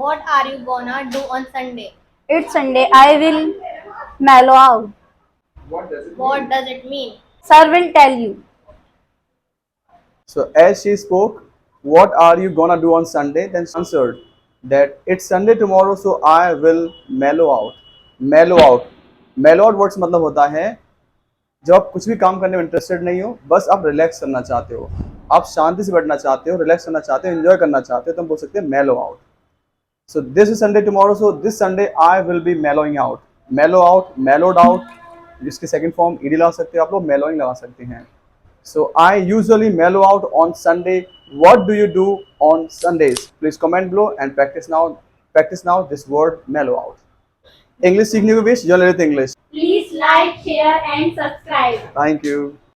What are you gonna do on Sunday? It's Sunday. I will mellow out. What does it mean? Sir will tell you. So as she spoke, what are you gonna do on Sunday? Then she answered that it's Sunday tomorrow, so I will mellow out. Mellow out. Mellow out words मतलब होता है जब आप कुछ भी काम करने में इंटरेस्टेड नहीं हो, बस आप रिलैक्स करना चाहते हो, आप शांति से बैठना चाहते हो, रिलैक्स करना चाहते हो, एंजॉय करना चाहते हो, तो हम बोल सकते हैं mellow out. So this is Sunday tomorrow, so this Sunday I will be mellowing out. Mellow out, mellowed out. जिसकी सेकंड फॉर्म ईडी लगा सकते हो आप लोग, mellowing लगा सकते हैं. So I usually mellow out on Sunday. What do you do on Sundays? Please comment below and practice now. Practice now this word mellow out. English सीखने को भी English. Please like, share and subscribe. Thank you.